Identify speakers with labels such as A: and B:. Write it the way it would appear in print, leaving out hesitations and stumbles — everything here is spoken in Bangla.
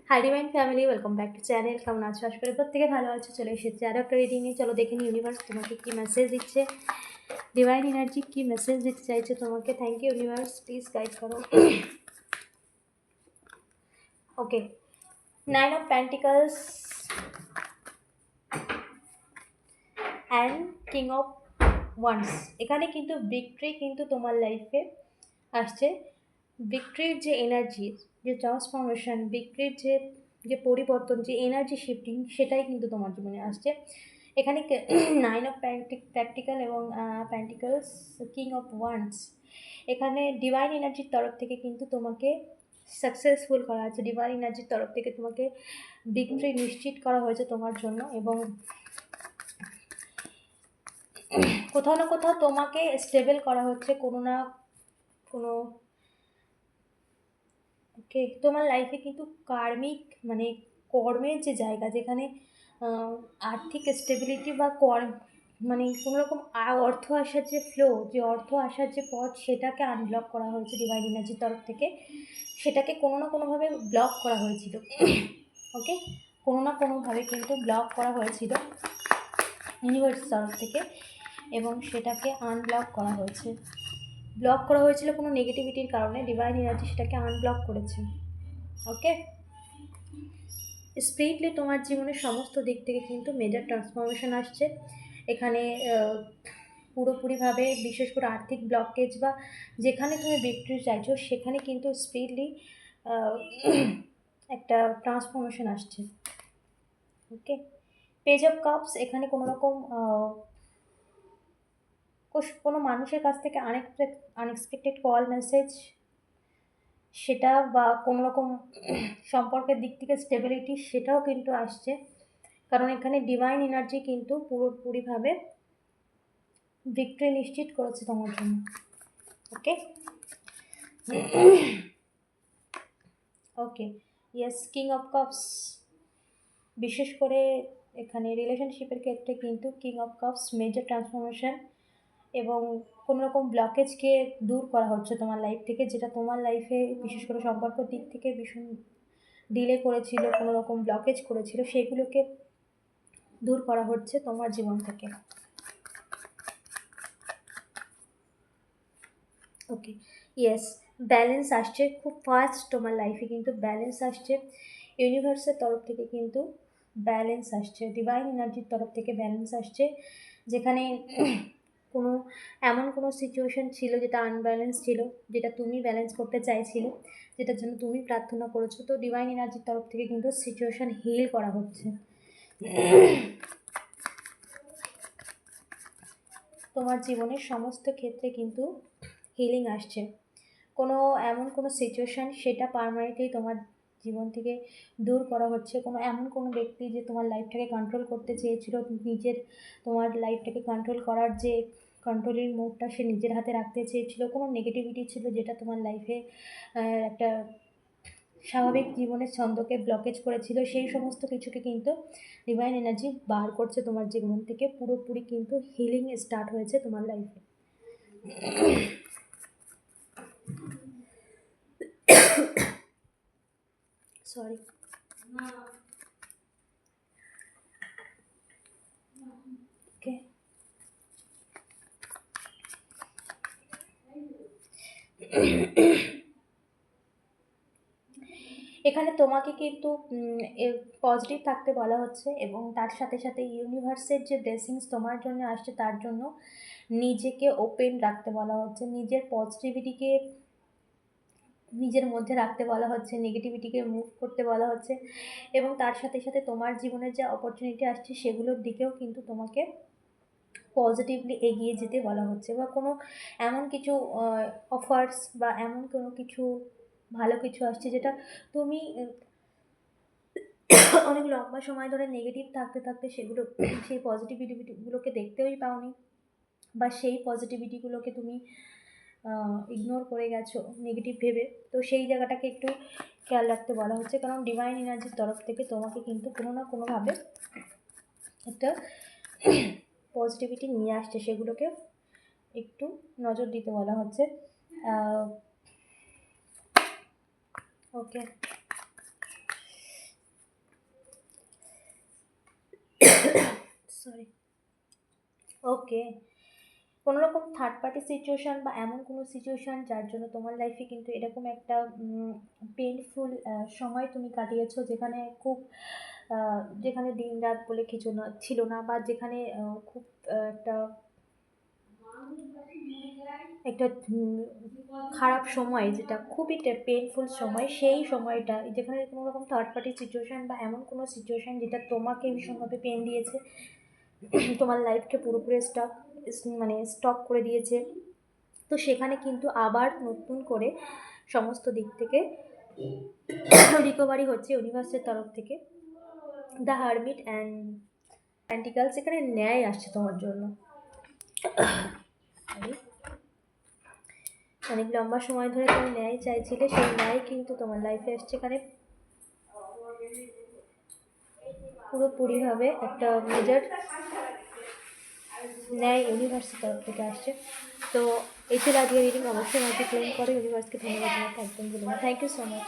A: Hi divine family, welcome back to channel. কেমন আছো? আশা করি প্রত্যেকে ভালো আছো। চলে এসেছি আরও একটা রিডিং নিয়ে। চলো দেখে নিই ইউনিভার্স তোমাকে কী মেসেজ দিচ্ছে, ডিভাইন এনার্জি কী মেসেজ দিতে চাইছে তোমাকে। Thank you universe, please guide করো। Okay, 9 of pentacles and king of wands. এখানে কিন্তু ভিক্টরি কিন্তু তোমার লাইফে আসছে। ভিক্টরির যে এনার্জি, যে ট্রান্সফরমেশন, ভিক্টরির যে পরিবর্তন, যে এনার্জি শিফটিং, সেটাই কিন্তু তোমার জীবনে আসছে। এখানে 9 অফ প্র্যাকটিক্যাল এবং প্যান্টিকলস, কিং অফ ওয়ান্স। এখানে ডিভাইন এনার্জির তরফ থেকে কিন্তু তোমাকে সাকসেসফুল করা হয়েছে। ডিভাইন এনার্জির তরফ থেকে তোমাকে ভিক্টরি নিশ্চিত করা হয়েছে তোমার জন্য, এবং কোথাও না কোথাও তোমাকে স্টেবল করা হচ্ছে কোনো না কোনো। ওকে, তোমার লাইফে কিন্তু কার্মিক মানে কর্মের যে জায়গা, যেখানে আর্থিক স্টেবিলিটি বা মানে কোনো রকম অর্থ আসার যে ফ্লো, যে অর্থ আসার যে পথ, সেটাকে আনব্লক করা হয়েছে ডিভাইন এনার্জির তরফ থেকে। সেটাকে কোনো না কোনোভাবে ব্লক করা হয়েছিল। ওকে, কোনো না কোনোভাবে কিন্তু ব্লক করা হয়েছিল ইউনিভার্সের তরফ থেকে, এবং সেটাকে আনব্লক করা হয়েছে। ব্লক করা হয়েছিল কোনো নেগেটিভিটির কারণে, ডিভাইন এনার্জি সেটাকে আনব্লক করেছে। ওকে, স্পিরিটলি তোমার জীবনের সমস্ত দিক থেকে কিন্তু মেজর ট্রান্সফরমেশন আসছে এখানে। পুরোপুরিভাবে, বিশেষ করে আর্থিক ব্লকেজ বা যেখানে তুমি ভিক্টরি চাইছো, সেখানে কিন্তু স্পিরিটলি একটা ট্রান্সফরমেশন আসছে। ওকে, পেজ অফ কাপস। এখানে কোনো রকম কোনো মানুষের কাছ থেকে আনএক্সপেক্টেড কল, মেসেজ, সেটা বা কোনো রকম সম্পর্কের দিক থেকে স্টেবিলিটি, সেটাও কিন্তু আসছে। কারণ এখানে ডিভাইন এনার্জি কিন্তু পুরোপুরিভাবে ভিক্টরি নিশ্চিত করেছে তোমার জন্য। ওকে, ওকে, ইয়েস, কিং অফ কাপস। বিশেষ করে এখানে রিলেশনশিপের ক্ষেত্রে কিন্তু king of cups major transformation, এবং কোনো রকম ব্লকেজকে দূর করা হচ্ছে তোমার লাইফ থেকে, যেটা তোমার লাইফে বিশেষ করে সম্পর্কের দিক থেকে ভীষণ ডিলে করেছিল, কোনো রকম ব্লকেজ করেছিল, সেগুলোকে দূর করা হচ্ছে তোমার জীবন থেকে। ওকে, ইয়েস, ব্যালেন্স আসছে খুব ফাস্ট তোমার লাইফে, কিন্তু ব্যালেন্স আসছে ইউনিভার্সের তরফ থেকে, কিন্তু ব্যালেন্স আসছে ডিভাইন এনার্জির তরফ থেকে, ব্যালেন্স আসছে। যেখানে কোনো সিচুয়েশন ছিল যেটা আনব্যালেন্স ছিল, যেটা তুমি ব্যালেন্স করতে চাইছিলে, যেটার জন্য তুমি প্রার্থনা করেছো, তো ডিভাইন এনার্জির তরফ থেকে কিন্তু সিচুয়েশন হিল করা হচ্ছে। তোমার জীবনের সমস্ত ক্ষেত্রে কিন্তু হিলিং আসছে। কোনো সিচুয়েশান, সেটা পারমানেন্টলি তোমার জীবন থেকে দূর করা হচ্ছে। কোনো ব্যক্তি যে তোমার লাইফটাকে কন্ট্রোল করতে চেয়েছিল, তোমার লাইফটাকে কন্ট্রোল করার যে কন্ট্রোলের মোডটা সে নিজের হাতে রাখতে চেয়েছিল, কোনো নেগেটিভিটি ছিল যেটা তোমার লাইফে একটা স্বাভাবিক জীবনের ছন্দকে ব্লকেজ করেছিল, সেই সমস্ত কিছুকে কিন্তু ডিভাইন এনার্জি বার করছে তোমার জীবন থেকে। পুরোপুরি কিন্তু হিলিং স্টার্ট হয়েছে তোমার লাইফে। সরি, ওকে, এখানে তোমাকে কিন্তু পজিটিভ থাকতে বলা হচ্ছে, এবং তার সাথে সাথে ইউনিভার্সের যে ব্লেসিংস তোমার জন্য আসছে, তার জন্য নিজেকে ওপেন রাখতে বলা হচ্ছে। নিজের পজিটিভিটিকে নিজের মধ্যে রাখতে বলা হচ্ছে, নেগেটিভিটিকে মুভ করতে বলা হচ্ছে, এবং তার সাথে সাথে তোমার জীবনের যে অপরচুনিটি আসছে, সেগুলোর দিকেও কিন্তু তোমাকে পজিটিভলি এগিয়ে যেতে বলা হচ্ছে। বা কোনো এমন কিছু অফার্স বা এমন কোনো কিছু ভালো কিছু আসছে, যেটা তুমি অনেক লম্বা সময় ধরে নেগেটিভ থাকতে থাকতে সেই পজিটিভিটিগুলোকে দেখতেই পাওনি, বা সেই পজিটিভিটিগুলোকে তুমি ইগনোর করে গেছো নেগেটিভ ভেবে। তো সেই জায়গাটাকে একটু খেয়াল রাখতে বলা হচ্ছে, কারণ ডিভাইন এনার্জির তরফ থেকে তোমাকে কিন্তু কোনো না কোনোভাবে একটা পজিটিভিটি নিয়ে আসছে, সেগুলোকে একটু নজর দিতে বলা হচ্ছে। ওকে, ওকে, কোনো রকম থার্ড পার্টি সিচুয়েশান বা এমন কোনো সিচুয়েশান যার জন্য তোমার লাইফে কিন্তু এরকম একটা পেইনফুল সময় তুমি কাটিয়েছো, যেখানে খুব যেখানে দিন রাত বলে কিছু না ছিল না, বা যেখানে খুব একটা একটা খারাপ সময়, যেটা খুবই পেইনফুল সময়, সেই সময়টা যেখানে কোনো রকম থার্ড পার্টি সিচুয়েশান বা এমন কোনো সিচুয়েশান যেটা তোমাকে ভীষণভাবে পেন দিয়েছে, তোমার লাইফকে পুরোপুরি স্টপ করে দিয়েছে। তো সেখানে কিন্তু আবার নতুন করে সমস্ত দিক থেকে রিকভারি হচ্ছে ইউনিভার্সের তরফ থেকে। দ্য হারমিট অ্যান্ড প্যান্টিকালস, এখানে ন্যায় আসছে তোমার জন্য। অনেক লম্বা সময় ধরে তুমি ন্যায় চাইছিলে, সেই ন্যায় কিন্তু তোমার লাইফে আসছে। এখানে পুরোপুরিভাবে একটা মেজর ন্যায় ইউনিভার্সের তরফ থেকে আসছে। তো এই ছিল আজকে রিডিং। অবশ্যই আমাকে ক্লেম করো, ইউনিভার্সকে ধন্যবাদ জানাতে একদম ভুলো না। Thank you so much.